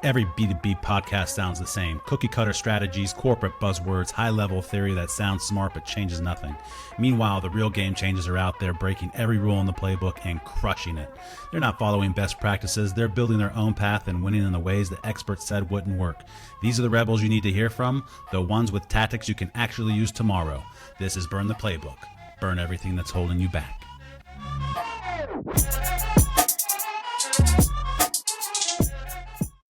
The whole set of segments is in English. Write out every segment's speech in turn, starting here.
Every B2B podcast sounds the same. Cookie cutter strategies, corporate buzzwords, high level theory that sounds smart but changes nothing. Meanwhile, the real game changers are out there breaking every rule in the playbook and crushing it. They're not following best practices. They're building their own path and winning in the ways that experts said wouldn't work. These are the rebels you need to hear from, the ones with tactics you can actually use tomorrow. This is Burn the Playbook. Burn everything that's holding you back.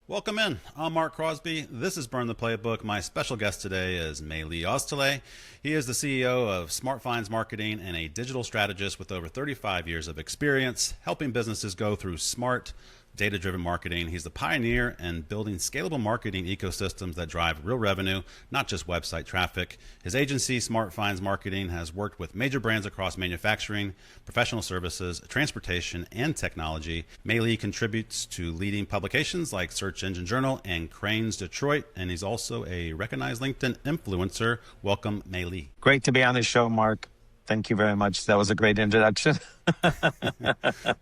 Welcome in. I'm Marc Crosby. This is Burn the Playbook. My special guest today is Mey Olay. He is the CEO of SmartFinds Marketing and a digital strategist with over 35 years of experience helping businesses go through smart, data-driven marketing. He's the pioneer in building scalable marketing ecosystems that drive real revenue, not just website traffic. His agency, SmartFinds Marketing, has worked with major brands across manufacturing, professional services, transportation, and technology. Mey contributes to leading publications like Search Engine Journal and Crain's Detroit, and he's also a recognized LinkedIn influencer. Welcome, Mey. Great to be on the show, Mark. Thank you very much. That was a great introduction.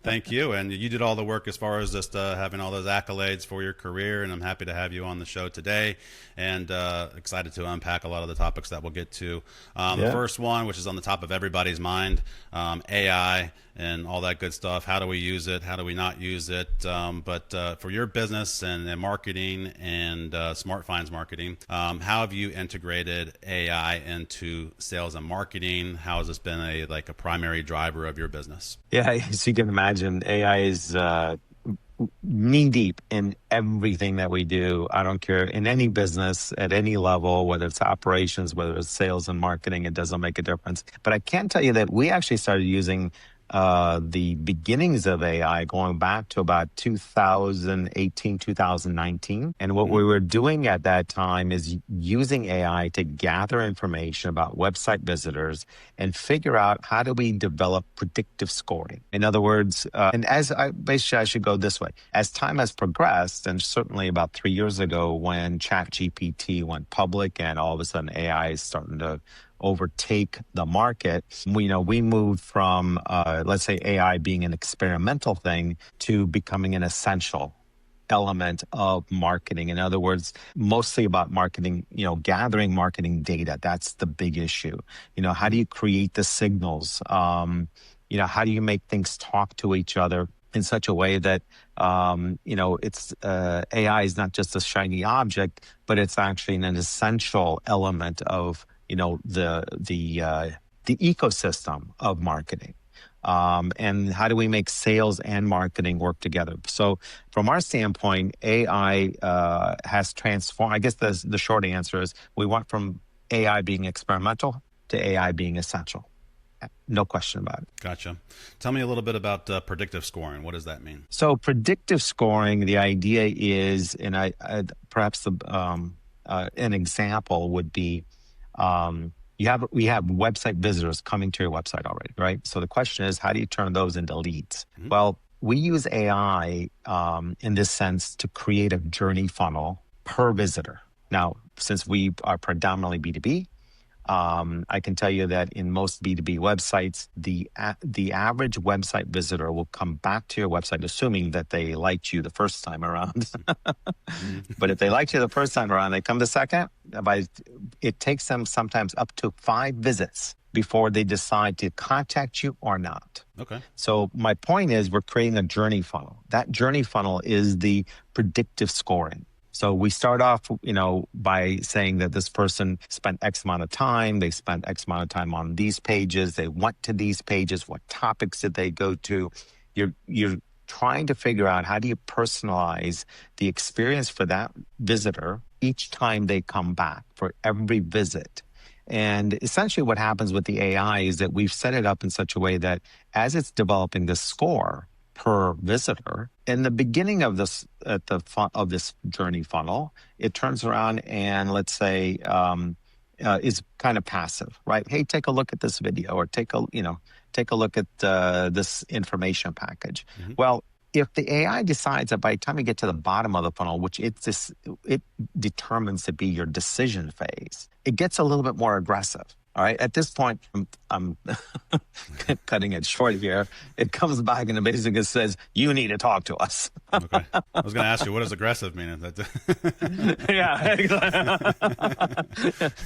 Thank you. And you did all the work as far as just having all those accolades for your career. And I'm happy to have you on the show today and excited to unpack a lot of the topics that we'll get to. The first one, which is on the top of everybody's mind, AI and all that good stuff. How do we use it? How do we not use it? But for your business and marketing and SmartFinds Marketing, how have you integrated AI into sales and marketing? How has this been a primary driver of your business? Yeah, as you can imagine, AI is knee deep in everything that we do. I don't care in any business at any level, whether it's operations, whether it's sales and marketing, it doesn't make a difference. But I can tell you that we actually started using the beginnings of AI going back to about 2018, 2019. And what we were doing at that time is using AI to gather information about website visitors and figure out how do we develop predictive scoring. In other words, basically I should go this way. As time has progressed, and certainly about 3 years ago when ChatGPT went public and all of a sudden AI is starting to overtake the market, we moved from, let's say, AI being an experimental thing to becoming an essential element of marketing. In other words, mostly about marketing, gathering marketing data. That's the big issue. How do you create the signals? How do you make things talk to each other in such a way that, it's AI is not just a shiny object, but it's actually an essential element of the ecosystem of marketing, and how do we make sales and marketing work together? So, from our standpoint, AI has transformed. I guess the short answer is we went from AI being experimental to AI being essential. No question about it. Gotcha. Tell me a little bit about predictive scoring. What does that mean? So, predictive scoring, the idea is, and perhaps an example would be. We have website visitors coming to your website already, right? So the question is, how do you turn those into leads? Mm-hmm. Well, we use AI in this sense to create a journey funnel per visitor. Now, since we are predominantly B2B, I can tell you that in most B2B websites, the average website visitor will come back to your website, assuming that they liked you the first time around. But if they liked you the first time around, they come the second. It takes them sometimes up to 5 visits before they decide to contact you or not. Okay. So my point is we're creating a journey funnel. That journey funnel is the predictive scoring. So we start off, by saying that this person spent X amount of time, they spent X amount of time on these pages, they went to these pages, what topics did they go to? You're trying to figure out how do you personalize the experience for that visitor each time they come back for every visit. And essentially what happens with the AI is that we've set it up in such a way that as it's developing the score per visitor, in the beginning of this of this journey funnel, it turns around and let's say is kind of passive, right? Hey, take a look at this video, or take a look at this information package. Mm-hmm. Well, if the AI decides that by the time you get to the bottom of the funnel, which it determines to be your decision phase, it gets a little bit more aggressive. All right. At this point, I'm cutting it short here. It comes back and it basically says, "You need to talk to us." Okay. I was going to ask you, what does aggressive mean? Yeah.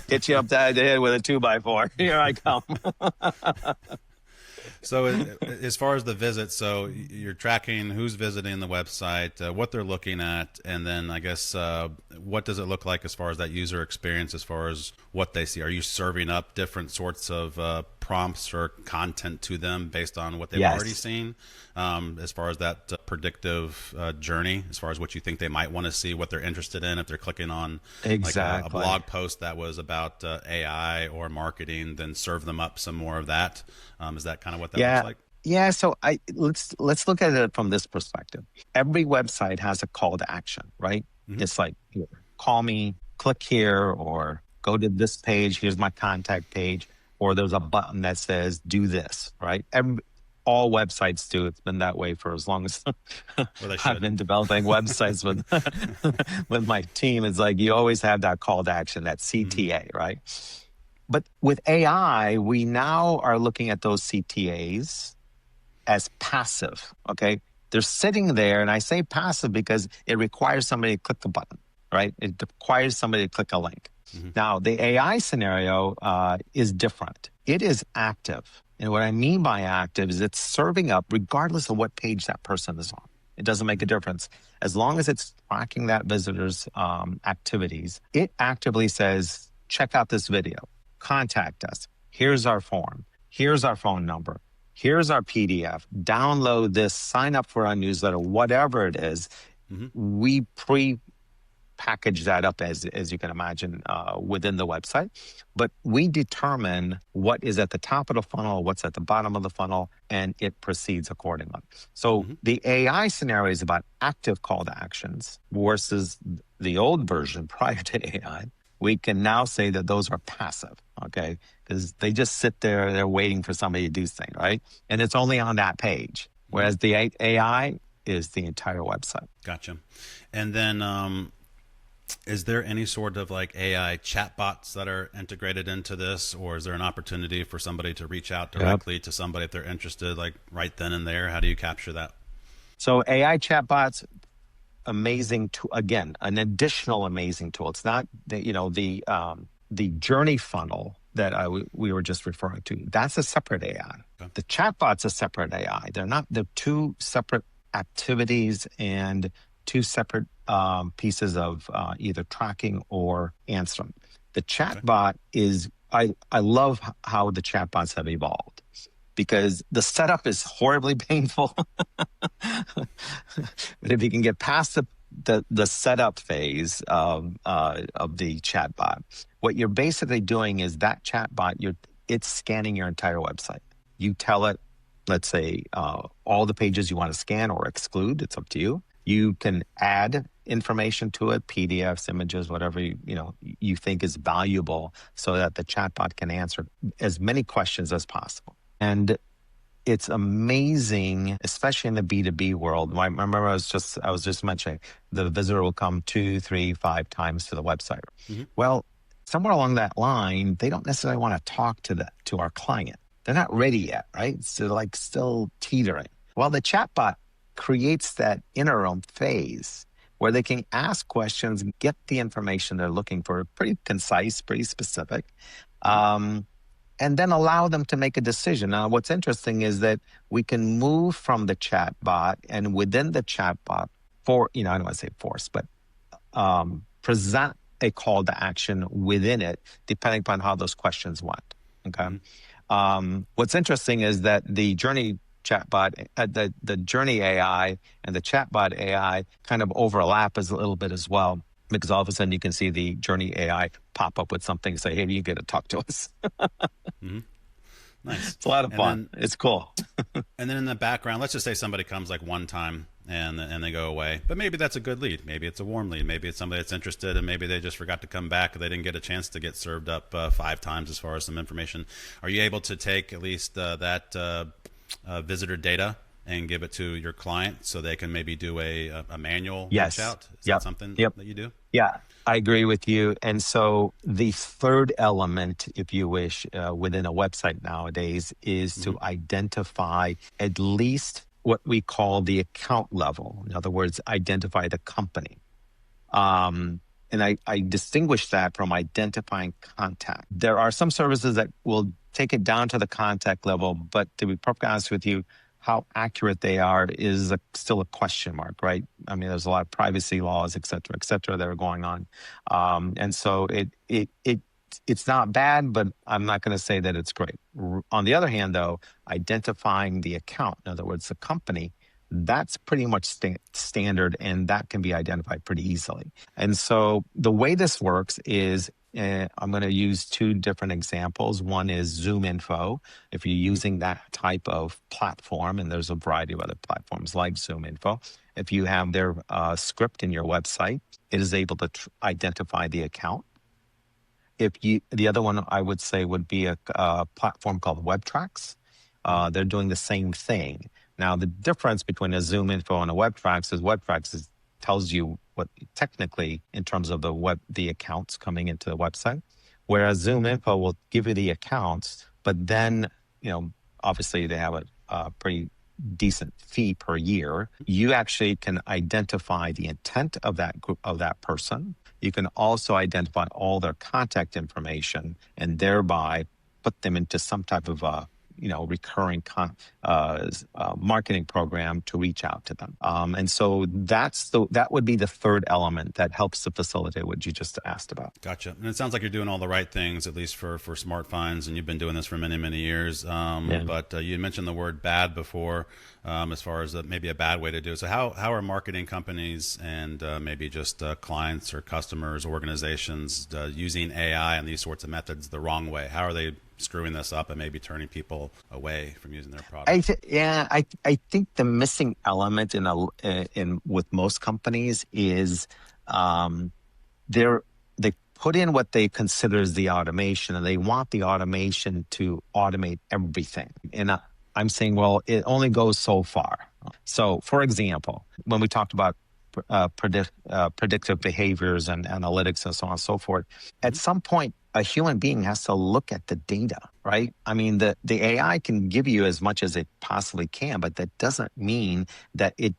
Get you up the head with a 2x4. Here I come. So as far as the visits, so you're tracking who's visiting the website, what they're looking at, and then I guess what does it look like as far as that user experience, as far as what they see? Are you serving up different sorts of prompts or content to them based on what they've Yes. already seen, as far as that predictive journey, as far as what you think they might want to see, what they're interested in? If they're clicking on Exactly. like a blog post that was about AI or marketing, then serve them up some more of that. Is that kind of what that looks like? Yeah. So let's look at it from this perspective. Every website has a call to action, right? Mm-hmm. It's like, here, call me, click here, or go to this page. Here's my contact page. Or there's a button that says, do this, right? All websites do. It's been that way for as long as I've been developing websites with my team. It's like you always have that call to action, that CTA, right? But with AI, we now are looking at those CTAs as passive, okay? They're sitting there, and I say passive because it requires somebody to click a button, right? It requires somebody to click a link. Mm-hmm. Now, the AI scenario is different. It is active. And what I mean by active is it's serving up regardless of what page that person is on. It doesn't make a difference. As long as it's tracking that visitor's activities, it actively says, check out this video. Contact us. Here's our form. Here's our phone number. Here's our PDF. Download this, sign up for our newsletter, whatever it is. Mm-hmm. We pre-package that up, as you can imagine, within the website. But we determine what is at the top of the funnel, what's at the bottom of the funnel, and it proceeds accordingly. So the AI scenario is about active call to actions versus the old version prior to AI. We can now say that those are passive, okay? Because they just sit there, they're waiting for somebody to do something, right? And it's only on that page. Whereas the AI is the entire website. Gotcha. And then is there any sort of like AI chatbots that are integrated into this, or is there an opportunity for somebody to reach out directly to somebody if they're interested, like right then and there? How do you capture that? So AI chatbots, amazing tool, again, an additional amazing tool. It's not the journey funnel that we were just referring to. That's a separate AI. Okay. The chatbot's a separate AI. They're two separate activities and two separate pieces of either tracking or answering. The chatbot is, I love how the chatbots have evolved, because the setup is horribly painful. But if you can get past the setup phase of the chatbot, what you're basically doing is that chatbot, it's scanning your entire website. You tell it, let's say, all the pages you want to scan or exclude. It's up to you. You can add information to it, PDFs, images, whatever you think is valuable, so that the chatbot can answer as many questions as possible. And it's amazing, especially in the B2B world. I remember I was just mentioning the visitor will come 2, 3, 5 times to the website. Mm-hmm. Well, somewhere along that line, they don't necessarily want to talk to our client. They're not ready yet, right? So like still teetering. Well, the chatbot creates that interim phase where they can ask questions, get the information they're looking for, pretty concise, pretty specific. And then allow them to make a decision. Now, what's interesting is that we can move from the chatbot, and within the chatbot, I don't want to say force, but present a call to action within it, depending upon how those questions went. Okay. What's interesting is that the journey chatbot, the journey AI and the chatbot AI kind of overlap a little bit as well. Because all of a sudden you can see the journey AI pop up with something, say, hey, you get to talk to us. Mm-hmm. Nice. It's a lot of fun. It's cool. And then in the background, let's just say somebody comes like one time and they go away. But maybe that's a good lead. Maybe it's a warm lead. Maybe it's somebody that's interested, and maybe they just forgot to come back. They didn't get a chance to get served up 5 times as far as some information. Are you able to take at least that visitor data and give it to your client so they can maybe do a manual reach out? Is that something that you do? Yeah, I agree with you. And so the third element, if you wish, within a website nowadays is Hmm. to identify at least what we call the account level. In other words, identify the company. Um, and I distinguish that from identifying contact. There are some services that will take it down to the contact level, but to be perfectly honest with you, how accurate they are is still a question mark, right? I mean, there's a lot of privacy laws, et cetera, that are going on, and so it's not bad, but I'm not going to say that it's great. On the other hand, though, identifying the account, in other words, the company, that's pretty much standard, and that can be identified pretty easily. And so the way this works is I'm going to use two different examples. One is Zoom Info. If you're Hmm. using that type of platform, and there's a variety of other platforms like Zoom Info, if you have their script in your website, it is able to identify the account. The other one I would say would be a platform called WebTracks. Hmm. They're doing the same thing. Now, the difference between a Zoom Info and a WebTracks is tells you what technically in terms of the accounts coming into the website, whereas Zoom Info will give you the accounts, but then you know obviously they have a pretty decent fee per year. You actually can identify the intent of that group, of that person. You can also identify all their contact information and thereby put them into some type of a recurring marketing program to reach out to them. And so that would be the third element that helps to facilitate what you just asked about. Gotcha. And it sounds like you're doing all the right things, at least for SmartFinds, and you've been doing this for many, many years. Yeah. But you mentioned the word bad before, as far as maybe a bad way to do it. So how are marketing companies and maybe just clients or customers, organizations using AI and these sorts of methods the wrong way? How are they screwing this up and maybe turning people away from using their products? I think the missing element in with most companies is they put in what they consider as the automation, and they want the automation to automate everything. And I'm saying, well, it only goes so far. So, for example, when we talked about predictive behaviors and analytics and so on and so forth, at Hmm. some point, a human being has to look at the data, right? I mean, the AI can give you as much as it possibly can, but that doesn't mean that it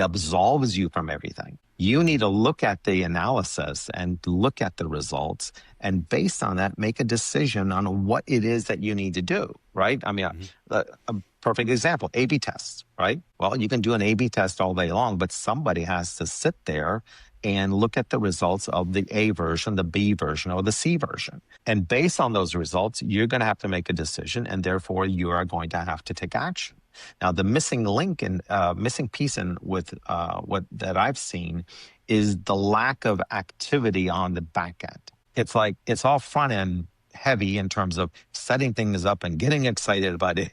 absolves you from everything. You need to look at the analysis and look at the results, and based on that, make a decision on what it is that you need to do, right? I mean, Hmm. a perfect example, A/B tests, right? Well, you can do an A/B test all day long, but somebody has to sit there and look at the results of the A version, the B version, or the C version. And based on those results, you're going to have to make a decision, and therefore you are going to have to take action. Now, the missing link and missing piece in with what that I've seen is the lack of activity on the back end. It's like it's all front end heavy in terms of setting things up and getting excited about it.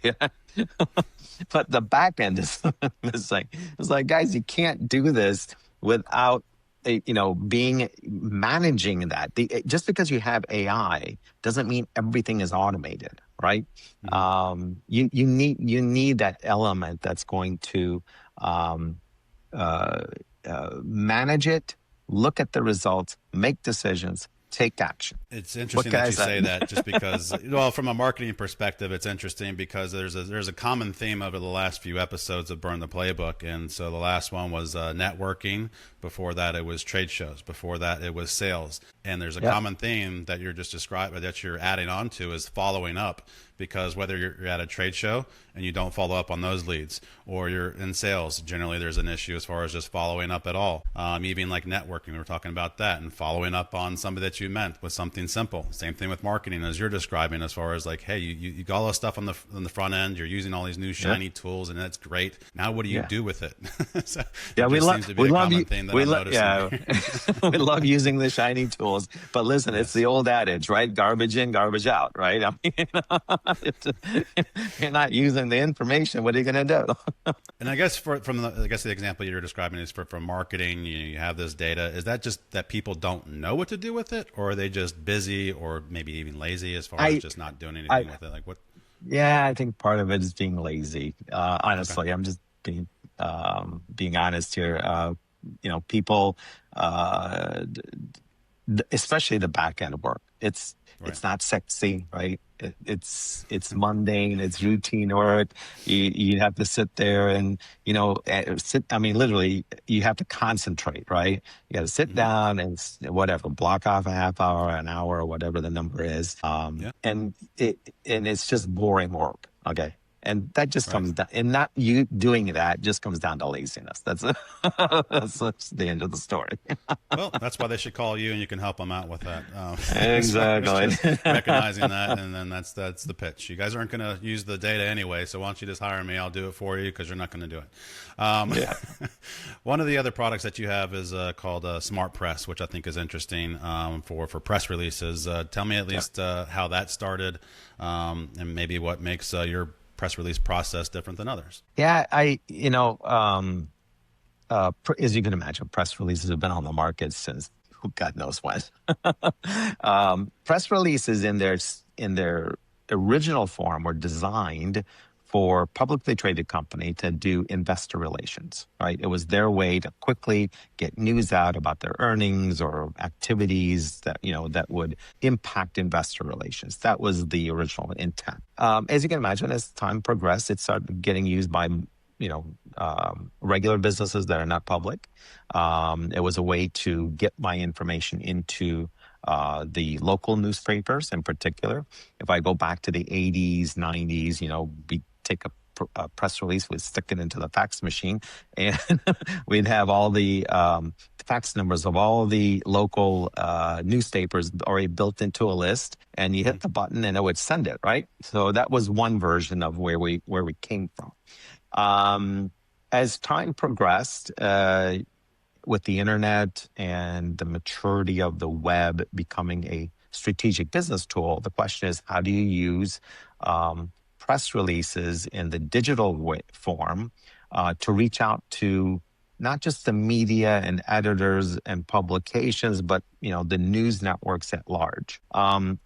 But the back end is missing. It's like, guys, you can't do this without being managing that. Just because you have AI doesn't mean everything is automated, right? Hmm. You need that element that's going to um, uh, manage it, look at the results, make decisions, take action. It's What interesting can that I you say? say that, just because, well, from a marketing perspective, it's interesting because there's a common theme over the last few episodes of Burn the Playbook, and so the last one was networking. Before that, it was trade shows. Before that, it was sales. And there's a Yep. common theme that you're just describing, that you're adding on to, is following up. Because whether you're at a trade show and you don't follow up on those leads, or you're in sales, generally there's an issue as far as just following up at all. Even like networking, we were talking about that, and following up on somebody that you met with something simple. Same thing with marketing, as you're describing, as far as like, hey, you got all this stuff on the front end. You're using all these new Yep. shiny tools, and that's great. Now, what do you Yeah. do with it? So Yeah, it just seems to be we a love common you. theme that I'm noticing. Yeah, we love using the shiny tools. But listen, it's Yes. the old adage, right? Garbage in, garbage out, right? I mean, you're not using the information. What are you going to do? And I guess the example you're describing is for marketing. You have this data. Is that just that people don't know what to do with it, or are they just busy, or maybe even lazy as far as I, just not doing I, anything with it? Like what? yeah, I think part of it is being lazy. Okay. Honestly, I'm just being honest here. People especially the back end work. Right. It's not sexy, right? It's mundane. It's routine work. You have to sit there and sit. I mean, literally, you have to concentrate, right? You got to sit Hmm. down and whatever, block off a half hour, an hour, or whatever the number is. Yeah. And it's just boring work. Okay. And that just Right. comes down, and not you doing that just comes down to laziness. That's the end of the story. Well, that's why they should call you, and you can help them out with that. As far as Exactly. just recognizing that, and then that's the pitch. You guys aren't going to use the data anyway, so why don't you just hire me? I'll do it for you because you're not going to do it. Yeah. One of the other products that you have is called SmartPress, which I think is interesting for press releases. Tell me at least how that started, and maybe what makes your press release process different than others. Yeah. As you can imagine, press releases have been on the market since who God knows when. Press releases in their original form were designed for publicly traded company to do investor relations, right? It was their way to quickly get news out about their earnings or activities that would impact investor relations. That was the original intent. As you can imagine, as time progressed, it started getting used by regular businesses that are not public. It was a way to get my information into the local newspapers in particular. If I go back to the 80s, 90s, we take a press release, we'd stick it into the fax machine, and we'd have all the fax numbers of all the local newspapers already built into a list, and you hit the button and it would send it, right? So that was one version of where we came from. As time progressed, with the internet and the maturity of the web becoming a strategic business tool, the question is, how do you use press releases in the digital form to reach out to not just the media and editors and publications, but the news networks at large.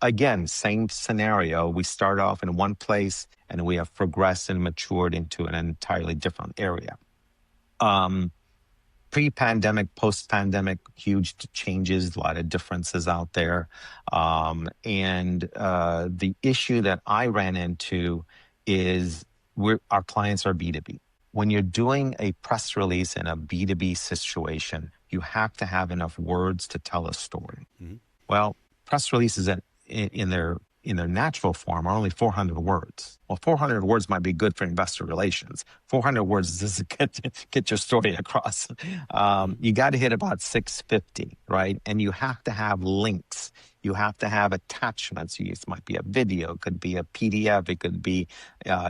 Again, same scenario. We start off in one place and we have progressed and matured into an entirely different area. Pre-pandemic, post-pandemic, huge changes, a lot of differences out there. And the issue that I ran into is our clients are B2B. When you're doing a press release in a B2B situation, you have to have enough words to tell a story. Mm-hmm. Well, press releases in their natural form are only 400 words. Well, 400 words might be good for investor relations. 400 words doesn't get your story across. You got to hit about 650, right? And you have to have links. You have to have attachments. It might be a video, it could be a PDF, it could be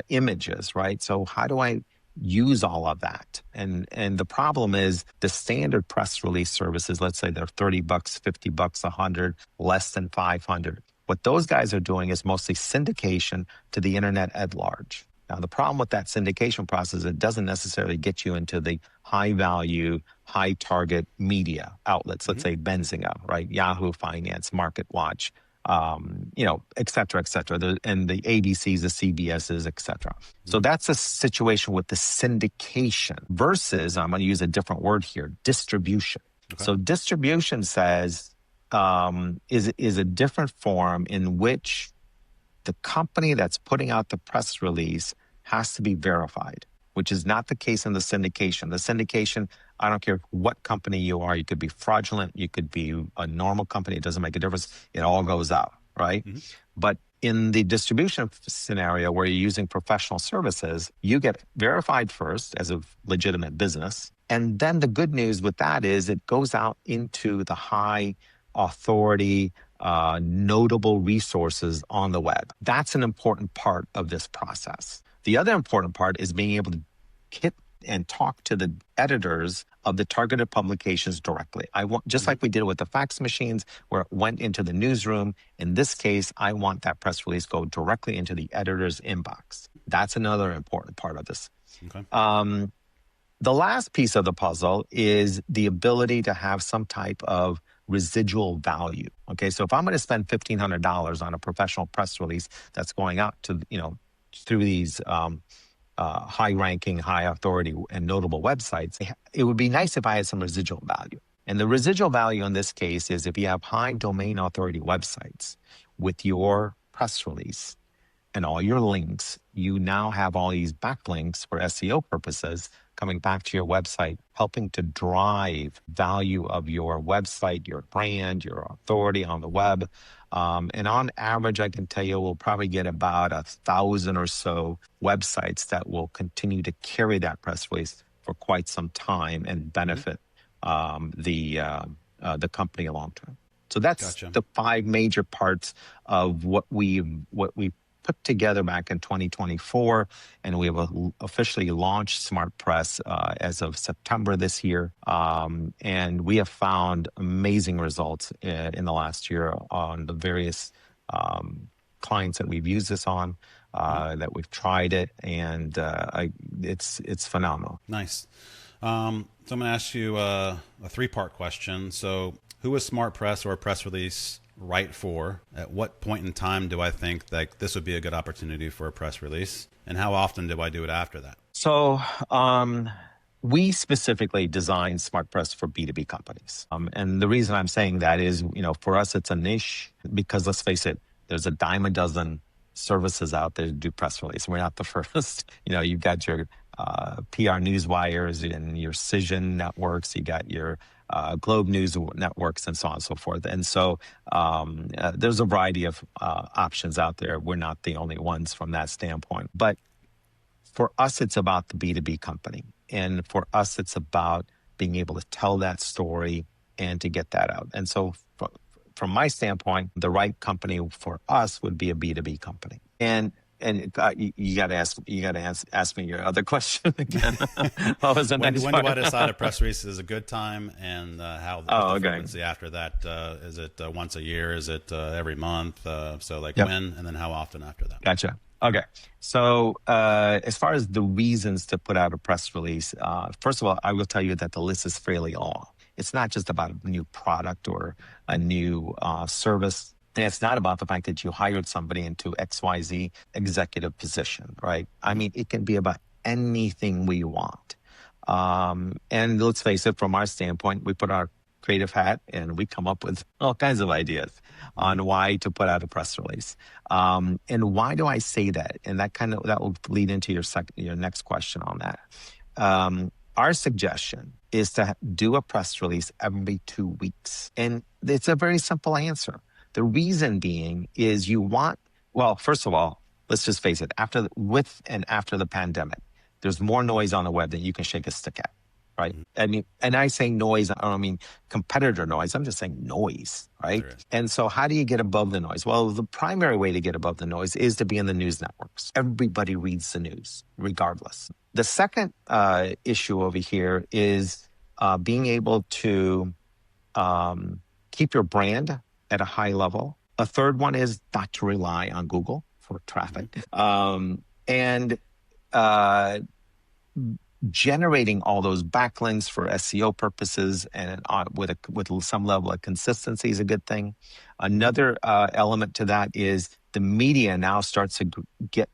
images, right? So how do I use all of that? And the problem is the standard press release services, let's say they're $30, $50, $100, less than 500. What those guys are doing is mostly syndication to the internet at large. Now, the problem with that syndication process, it doesn't necessarily get you into the high value, high target media outlets. Let's say Benzinga, right? Yahoo Finance, MarketWatch, et cetera, and the ABCs, the CBSs, et cetera. So that's a situation with the syndication versus, I'm going to use a different word here, distribution. Okay. So distribution says, is a different form in which the company that's putting out the press release has to be verified, which is not the case in the syndication. The syndication, I don't care what company you are. You could be fraudulent. You could be a normal company. It doesn't make a difference. It all goes out, right? Mm-hmm. But in the distribution scenario where you're using professional services, you get verified first as a legitimate business. And then the good news with that is it goes out into the high authority, notable resources on the web. That's an important part of this process. The other important part is being able to hit and talk to the editors of the targeted publications directly. I want, just like we did with the fax machines, where it went into the newsroom. In this case, I want that press release go directly into the editor's inbox. That's another important part of this. Okay. The last piece of the puzzle is the ability to have some type of residual value. Okay, so if I'm going to spend $1,500 on a professional press release that's going out to, through these high-ranking, high-authority, and notable websites, it would be nice if I had some residual value. And the residual value in this case is if you have high domain authority websites with your press release and all your links, you now have all these backlinks for SEO purposes coming back to your website, helping to drive value of your website, your brand, your authority on the web. And on average, I can tell you we'll probably get about 1,000 or so websites that will continue to carry that press release for quite some time and benefit the company long term. So that's the 5 major parts of what we put together back in 2024, and we have officially launched SmartPress as of September this year. And we have found amazing results in the last year on the various clients that we've used this on, that we've tried it, and it's phenomenal. Nice. So I'm going to ask you a 3-part question. So who is SmartPress or a press release right for? At what point in time do I think that this would be a good opportunity for a press release? And how often do I do it after that? So we specifically designed SmartPress for B2B companies. And the reason I'm saying that is, for us, it's a niche because let's face it, there's a dime a dozen services out there to do press release. We're not the first. You've got your PR Newswires and your Cision networks. You got your Globe News networks and so on and so forth. And so there's a variety of options out there. We're not the only ones from that standpoint. But for us, it's about the B2B company. And for us, it's about being able to tell that story and to get that out. And so from my standpoint, the right company for us would be a B2B company. And you got to ask me your other question again. What was the next when part? do I decide a press release is a good time, and how the frequency after that? Is it once a year? Is it every month? When, and then how often after that? Gotcha. Okay. So as far as the reasons to put out a press release, first of all, I will tell you that the list is fairly long. It's not just about a new product or a new service. And it's not about the fact that you hired somebody into XYZ executive position, right? I mean, it can be about anything we want. And let's face it, from our standpoint, we put our creative hat and we come up with all kinds of ideas on why to put out a press release. And why do I say that? And that will lead into your next question on that. Our suggestion is to do a press release every 2 weeks. And it's a very simple answer. The reason being is first of all, let's just face it, after the pandemic, there's more noise on the web than you can shake a stick at, right? And I say noise, I don't mean competitor noise, I'm just saying noise, right? Sure. And so how do you get above the noise? Well, the primary way to get above the noise is to be in the news networks. Everybody reads the news, regardless. The second issue over here is being able to keep your brand at a high level. A third one is not to rely on Google for traffic. And generating all those backlinks for SEO purposes and with some level of consistency is a good thing. Another element to that is the media now starts to get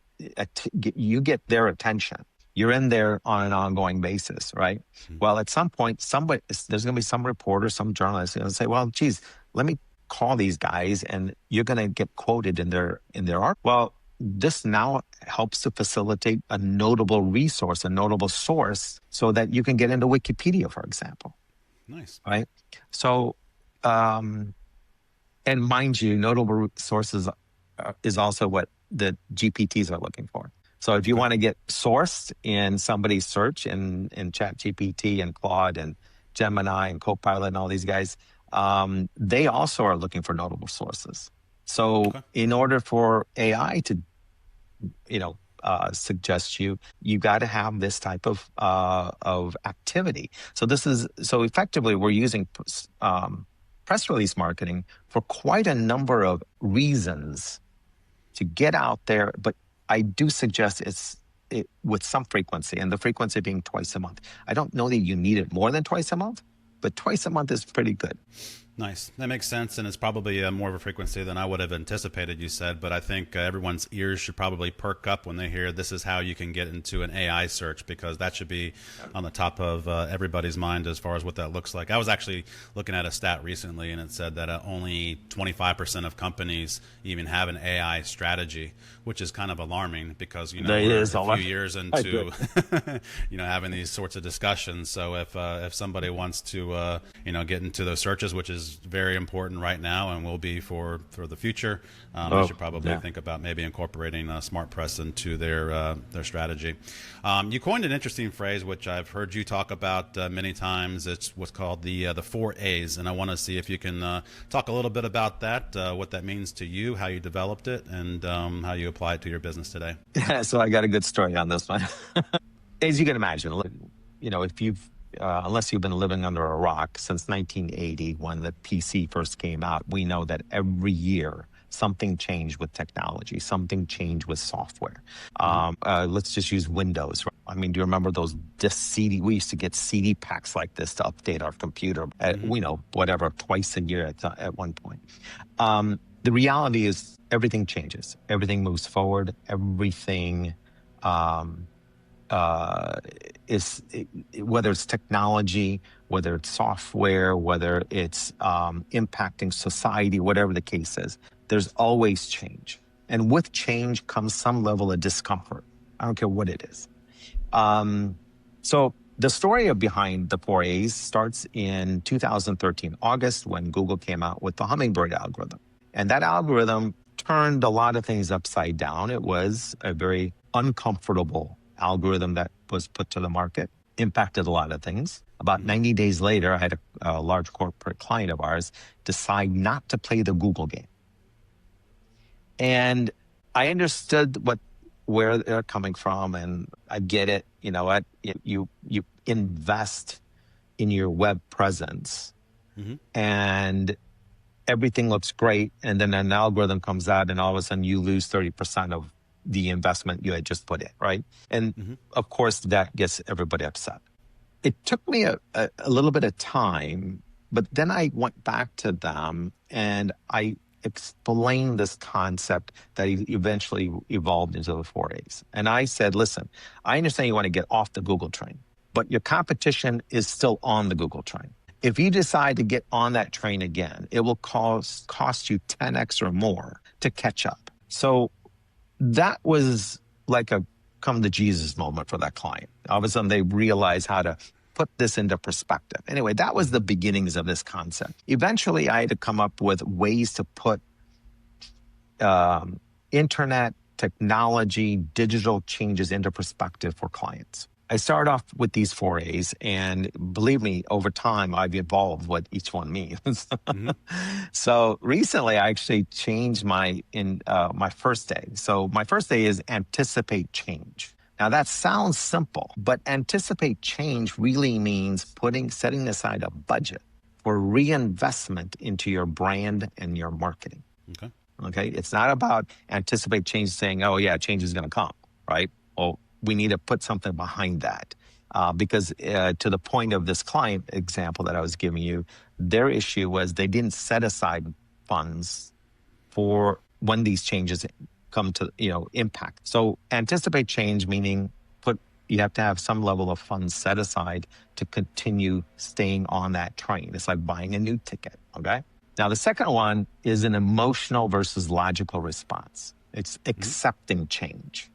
their attention. You're in there on an ongoing basis, right? Well, at some point, there's going to be some reporter, some journalist going to say, well, geez, let me call these guys and you're going to get quoted in their art. Well, this now helps to facilitate a notable resource, a notable source, so that you can get into Wikipedia, for example. Nice. Right? So, and mind you, notable sources is also what the GPTs are looking for. So if you want to get sourced in somebody's search in ChatGPT and Claude and Gemini and Copilot and all these guys, they also are looking for notable sources. So in order for AI to, suggest you got to have this type of activity. So effectively we're using press release marketing for quite a number of reasons to get out there. But I do suggest it with some frequency, and the frequency being twice a month. I don't know that you need it more than twice a month, but twice a month is pretty good. Nice. That makes sense, and it's probably more of a frequency than I would have anticipated, you said, but I think everyone's ears should probably perk up when they hear this is how you can get into an AI search, because that should be on the top of everybody's mind as far as what that looks like. I was actually looking at a stat recently, and it said that only 25% of companies even have an AI strategy, which is kind of alarming because, we're a few years into having these sorts of discussions. So if somebody wants to get into those searches, which is very important right now and will be for the future, they should probably think about maybe incorporating SmartPress into their strategy. You coined an interesting phrase, which I've heard you talk about many times. It's what's called the 4 A's, and I want to see if you can talk a little bit about that, what that means to you, how you developed it, and how you apply it to your business today. Yeah, so I got a good story on this one. As you can imagine, if you've unless you've been living under a rock since 1980, when the PC first came out, we know that every year something changed with technology, something changed with software. Let's just use Windows. I mean, do you remember those disc CD? We used to get CD packs like this to update our computer at, whatever, twice a year at one point. The reality is everything changes. Everything moves forward. Everything is, whether it's technology, whether it's software, whether it's impacting society, whatever the case is, there's always change. And with change comes some level of discomfort. I don't care what it is. So the story behind the 4 A's starts in 2013, August, when Google came out with the Hummingbird algorithm. And that algorithm turned a lot of things upside down. It was a very uncomfortable algorithm that was put to the market, impacted a lot of things. About 90 days later, I had a large corporate client of ours decide not to play the Google game. And I understood where they're coming from, and I get it. You know what? You invest in your web presence, and everything looks great, and then an algorithm comes out, and all of a sudden you lose 30% of the investment you had just put in, right? And of course, that gets everybody upset. It took me a little bit of time, but then I went back to them and I explained this concept that eventually evolved into the 4 A's. And I said, listen, I understand you want to get off the Google train, but your competition is still on the Google train. If you decide to get on that train again, it will cost you 10x or more to catch up. So that was like a come to Jesus moment for that client. All of a sudden, they realized how to put this into perspective. Anyway, that was the beginnings of this concept. Eventually, I had to come up with ways to put internet, technology, digital changes into perspective for clients. I started off with these 4 A's, and believe me, over time, I've evolved what each one means. So recently, I actually changed my first A. So my first A is anticipate change. Now that sounds simple, but anticipate change really means setting aside a budget for reinvestment into your brand and your marketing. Okay. It's not about anticipate change saying, oh yeah, change is going to come, right? Well, we need to put something behind that because to the point of this client example that I was giving you, their issue was they didn't set aside funds for when these changes come to impact. So anticipate change meaning you have to have some level of funds set aside to continue staying on that train. It's like buying a new ticket. Okay. Now the second one is an emotional versus logical response. It's accepting change.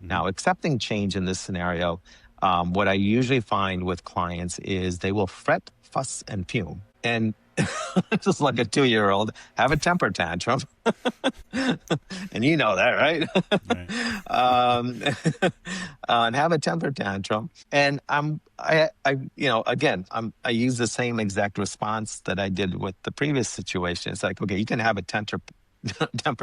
Now, accepting change in this scenario, what I usually find with clients is they will fret, fuss, and fume. And just like a 2-year-old, have a temper tantrum. And you know that, right? And have a temper tantrum. And I use the same exact response that I did with the previous situation. It's like, okay, you can have a temper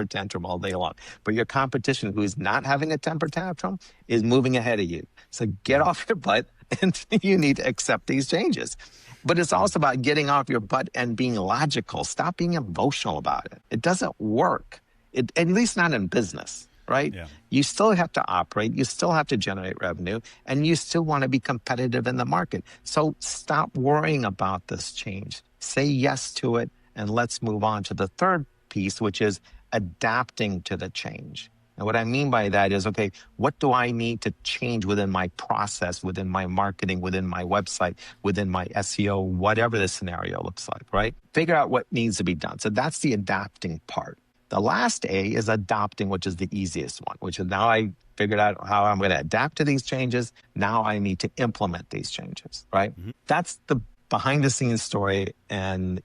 tantrum all day long, but your competition who is not having a temper tantrum is moving ahead of you. So get off your butt, and you need to accept these changes. But it's also about getting off your butt and being logical. Stop being emotional about it. It doesn't work, at least not in business, right? Yeah. You still have to operate. You still have to generate revenue, and you still want to be competitive in the market. So stop worrying about this change. say yes to it, and let's move on to the third piece, which is adapting to the change. And what I mean by that is, okay, what do I need to change within my process, within my marketing, within my website, within my SEO, whatever the scenario looks like, right? Figure out what needs to be done. So that's the adapting part. The last A is adopting, which is the easiest one, which is now I figured out how I'm going to adapt to these changes. Now I need to implement these changes, right? That's the behind the scenes story and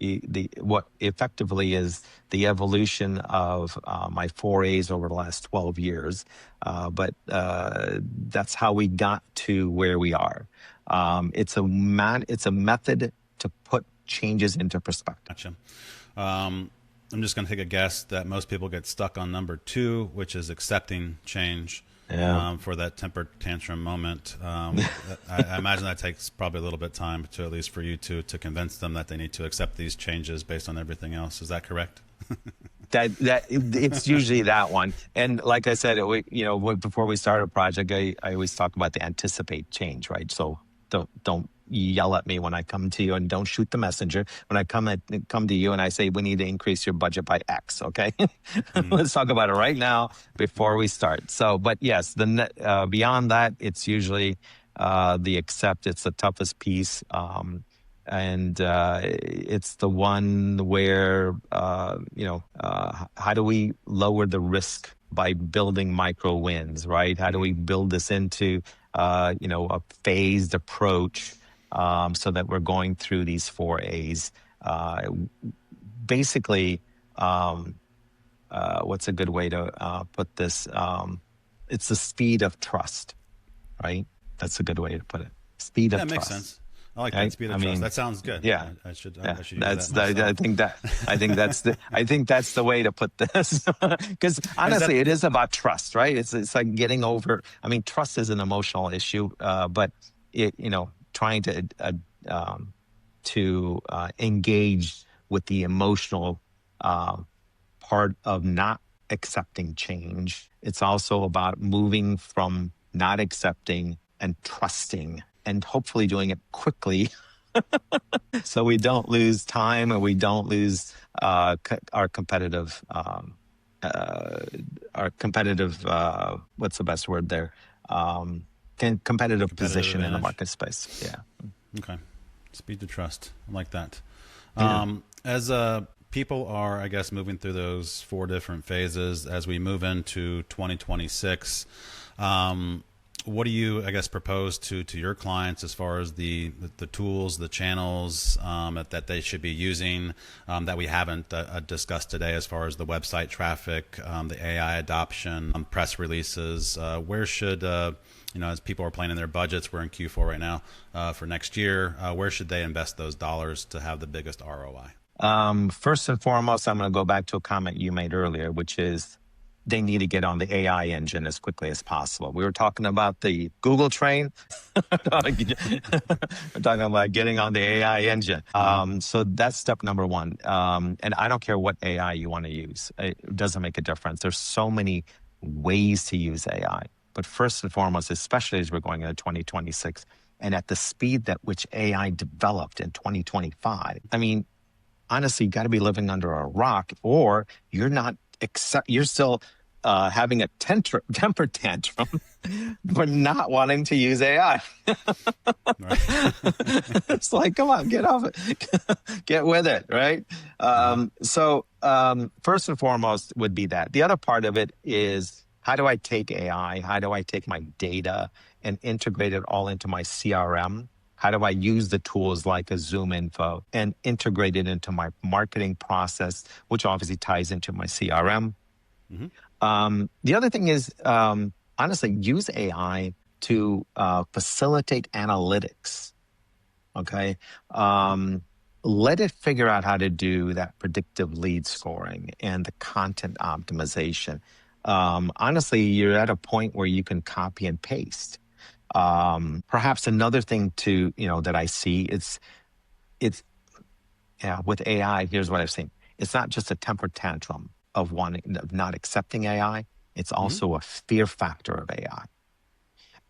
what effectively is the evolution of my forays over the last 12 years. But that's how we got to where we are. It's a method to put changes into perspective. Gotcha. I'm just going to take a guess that most people get stuck on number 2, which is accepting change. Yeah. For that temper tantrum moment. I imagine that takes probably a little bit of time to, at least for you to convince them that they need to accept these changes based on everything else. Is that correct? that it's usually that one. And like I said, before we start a project, I always talk about the anticipate change, right? So don't yell at me when I come to you, and don't shoot the messenger when I come to you and I say we need to increase your budget by X. Okay, let's talk about it right now before we start. So, but yes, beyond that, it's usually the accept. It's the toughest piece, and it's the one where how do we lower the risk by building micro wins, right? How do we build this into a phased approach? So that we're going through these 4 A's. Basically, what's a good way to put this? It's the speed of trust, right? That's a good way to put it. Speed of trust. That makes sense. I like that, speed of trust. That sounds good. Yeah, I should use that. I think that's the way to put this. Because honestly, it is about trust, right? It's like getting over. I mean, trust is an emotional issue, but trying to engage with the emotional part of not accepting change. It's also about moving from not accepting and trusting, and hopefully doing it quickly so we don't lose time and we don't lose our competitive what's the best word there? Competitive position advantage in the market space. Yeah. Okay. Speed to trust. I like that. Yeah. As people are, I guess, moving through those 4 different phases as we move into 2026, what do you, I guess, propose to your clients as far as the tools, the channels that they should be using that we haven't discussed today, as far as the website traffic, the AI adoption, press releases? Where should as people are planning their budgets, we're in Q4 right now for next year, where should they invest those dollars to have the biggest ROI? First and foremost, I'm going to go back to a comment you made earlier, which is they need to get on the AI engine as quickly as possible. We were talking about the Google train. We're talking about getting on the AI engine. So that's step number 1. And I don't care what AI you want to use. It doesn't make a difference. There's so many ways to use AI. But first and foremost, especially as we're going into 2026, and at the speed at which AI developed in 2025, I mean, honestly, you got to be living under a rock, or you're still having a temper tantrum for not wanting to use AI. It's like, come on, get off it, get with it, right? So first and foremost would be that. The other part of it is, how do I take AI? How do I take my data and integrate it all into my CRM? How do I use the tools like a Zoom Info and integrate it into my marketing process, which obviously ties into my CRM? The other thing is, honestly, use AI to facilitate analytics. Okay. Let it figure out how to do that predictive lead scoring and the content optimization. Honestly, you're at a point where you can copy and paste. Perhaps another thing that I see with AI, here's what I've seen. It's not just a temper tantrum of not accepting AI. It's also a fear factor of AI.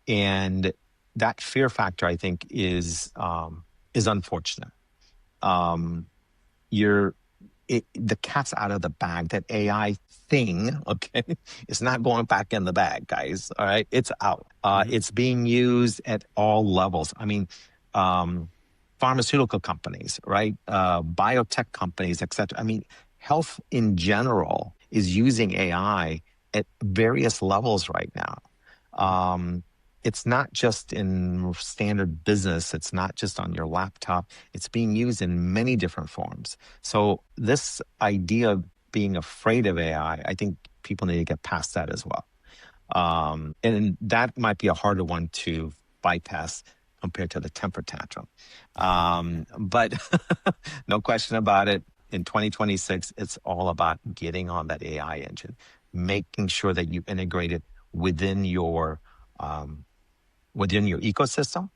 And that fear factor, I think, is unfortunate. the cat's out of the bag. That AI thing, okay, is not going back in the bag, guys. All right, it's out. It's being used at all levels. I mean, pharmaceutical companies, right? Biotech companies, etc. I mean, health in general is using AI at various levels right now. It's not just in standard business. It's not just on your laptop. It's being used in many different forms. So this idea of being afraid of AI, I think people need to get past that as well. And that might be a harder one to bypass compared to the temper tantrum. But no question about it. In 2026, it's all about getting on that AI engine, making sure that you integrate it within your ecosystem.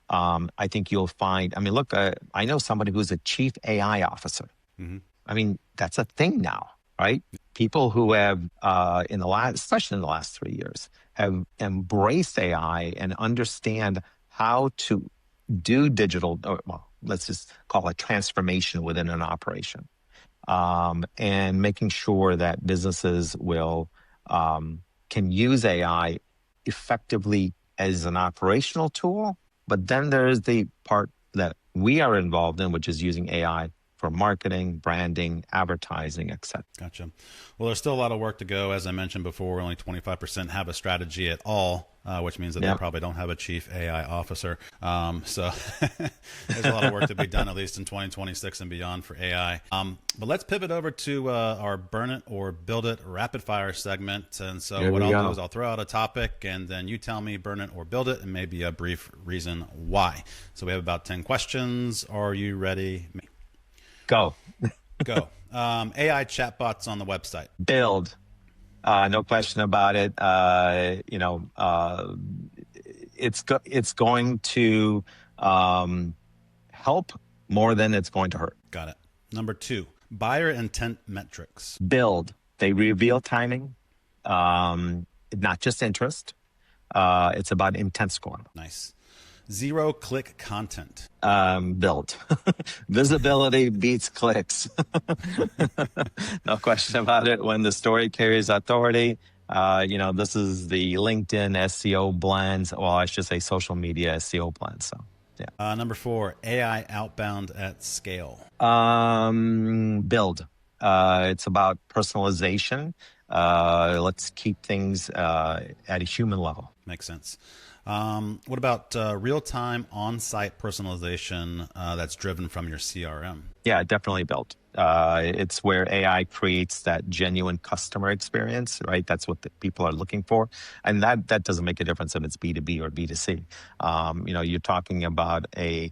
I think you'll find, I mean, look, I know somebody who's a chief AI officer. I mean, that's a thing now, right? People who have, especially in the last 3 years, have embraced AI and understand how to do digital, well, let's just call it transformation within an operation. And making sure that businesses can use AI effectively as an operational tool. But then there's the part that we are involved in, which is using AI for marketing, branding, advertising, etc. Gotcha. Well, there's still a lot of work to go. As I mentioned before, only 25% have a strategy at all, which means that they probably don't have a chief AI officer. So there's a lot of work to be done, at least in 2026 and beyond for AI. But let's pivot over to our Burn It or Build It rapid fire segment. And so what I'll do is I'll throw out a topic and then you tell me burn it or build it and maybe a brief reason why. So we have about 10 questions. Are you ready? Go. AI chatbots on the website. Build. No question about it. It's going to help more than it's going to hurt. Got it. Number 2, buyer intent metrics. Build. They reveal timing, not just interest. It's about intent score. Nice. Zero-click content. Build. Visibility beats clicks. No question about it. When the story carries authority, this is the LinkedIn SEO blends. Well, I should say social media SEO blends. So, yeah. Number 4, AI outbound at scale. Build. It's about personalization. Let's keep things at a human level. Makes sense. What about real-time on-site personalization that's driven from your CRM? Yeah, definitely built. It's where AI creates that genuine customer experience, right? That's what the people are looking for. And that doesn't make a difference if it's B2B or B2C. You're talking about a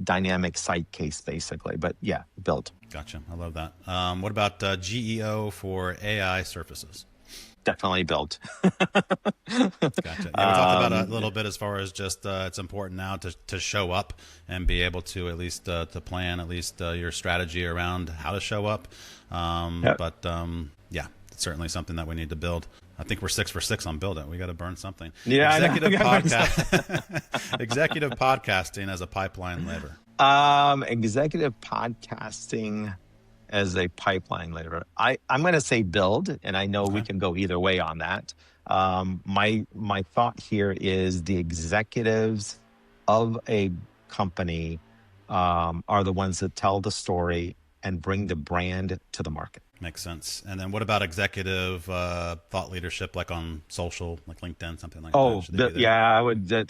dynamic site case, basically. But yeah, built. Gotcha. I love that. What about GEO for AI surfaces? Definitely built. Gotcha. Yeah, we talked about it a little bit as far as just it's important now to show up and be able to at least to plan at least your strategy around how to show up. But yeah, it's certainly something that we need to build. I think we're 6 for 6 on build it. We got to burn something. Yeah, executive podcasting as a pipeline lever. Executive podcasting as a pipeline later. I'm going to say build, and I know we can go either way on that. My thought here is the executives of a company are the ones that tell the story and bring the brand to the market. Makes sense. And then what about executive thought leadership, like on social, like LinkedIn, something like that? Yeah,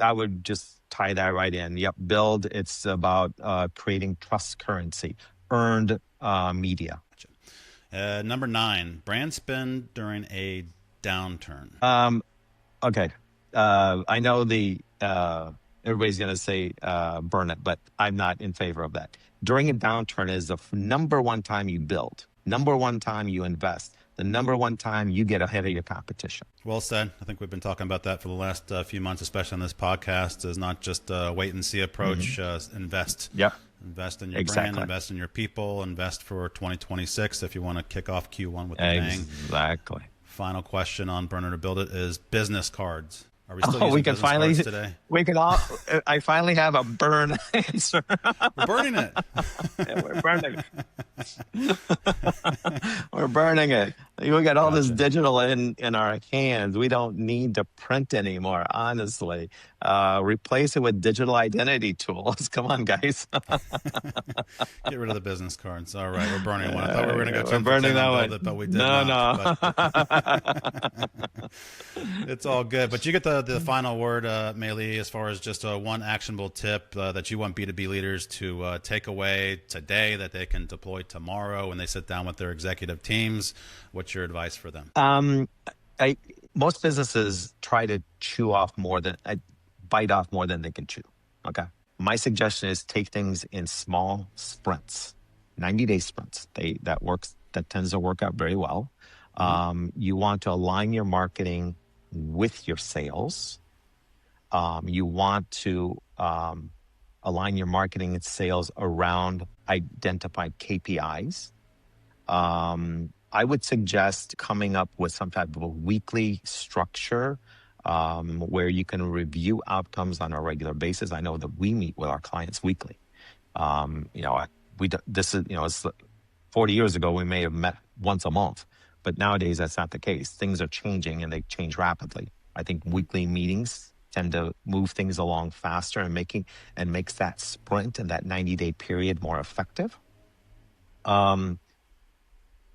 I would just tie that right in. Yep, build. It's about creating trust currency, earned media. Gotcha. Number 9, brand spend during a downturn. Okay. I know everybody's going to say burn it, but I'm not in favor of that. During a downturn is the number one time you build, number one time you invest, the number one time you get ahead of your competition. Well said. I think we've been talking about that for the last few months, especially on this podcast, is not just a wait and see approach, invest. Yeah. Invest in your brand, invest in your people, invest for 2026 if you want to kick off Q1 with a bang. Exactly. Final question on Burn It or Build It is business cards. Are we still Oh, using business cards today? we can all, I finally have a burn answer. We're burning it. Yeah, we're burning it. We're burning it. We got all this Gotcha. digital in our hands. We don't need to print anymore, honestly. Replace it with digital identity tools. Come on, guys. Get rid of the business cards. All right, we're burning one. I thought we were going to go We're 10 for 10 burning that and one. build it, but we did No, not. no. But it's all good. But you get the final word, Mey Olay, as far as just one actionable tip that you want B2B leaders to take away today that they can deploy tomorrow when they sit down with their executive teams. What's your advice for them? Most businesses try to bite off more than they can chew. Okay. My suggestion is take things in small sprints, 90-day sprints. That tends to work out very well. You want to align your marketing with your sales. You want to align your marketing and sales around identified KPIs. I would suggest coming up with some type of a weekly structure where you can review outcomes on a regular basis. I know that we meet with our clients weekly. It's 40 years ago, we may have met once a month, but nowadays that's not the case. Things are changing and they change rapidly. I think weekly meetings tend to move things along faster and makes that sprint and that 90-day period more effective.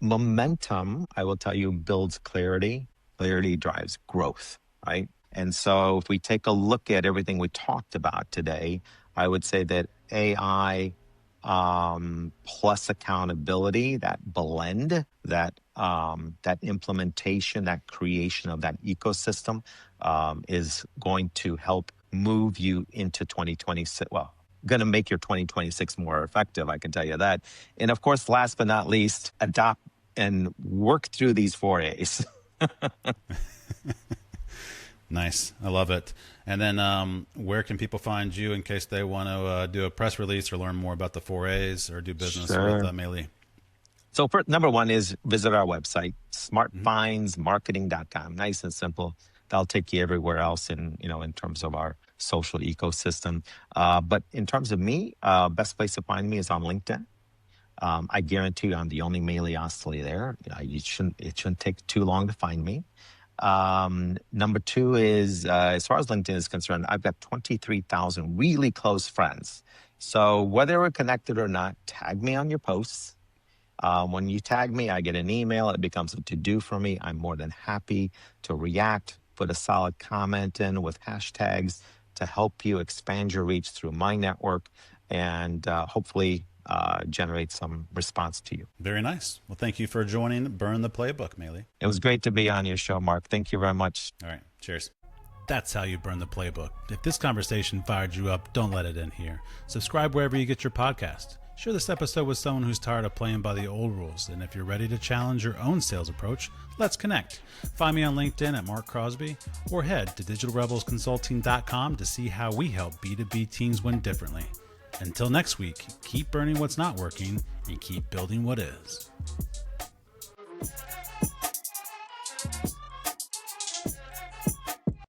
Momentum, I will tell you, builds clarity. Clarity drives growth, right? And so if we take a look at everything we talked about today, I would say that AI plus accountability, that blend, that implementation, that creation of that ecosystem is going to help move you into 2026. Well, going to make your 2026 more effective, I can tell you that. And of course, last but not least, adopt and work through these 4 A's. Nice. I love it. And then where can people find you in case they want to do a press release or learn more about the 4 A's or do business with Mey Olay? So number one is visit our website, SmartFindsMarketing.com. Nice and simple. That'll take you everywhere else in terms of our social ecosystem. But in terms of me, best place to find me is on LinkedIn. I guarantee you I'm the only Mey Olay there. It shouldn't take too long to find me. Number two is, as far as LinkedIn is concerned, I've got 23,000 really close friends. So whether we're connected or not, tag me on your posts. When you tag me, I get an email. It becomes a to-do for me. I'm more than happy to react, put a solid comment in with hashtags to help you expand your reach through my network and hopefully generate some response to you. Very nice. Well, thank you for joining Burn the Playbook, Mey Olay. It was great to be on your show, Mark. Thank you very much. All right. Cheers. That's how you burn the playbook. If this conversation fired you up, don't let it end here. Subscribe wherever you get your podcast. Share this episode with someone who's tired of playing by the old rules. And if you're ready to challenge your own sales approach, let's connect. Find me on LinkedIn at Marc Crosby or head to digitalrebelsconsulting.com to see how we help B2B teams win differently. Until next week, keep burning what's not working and keep building what is.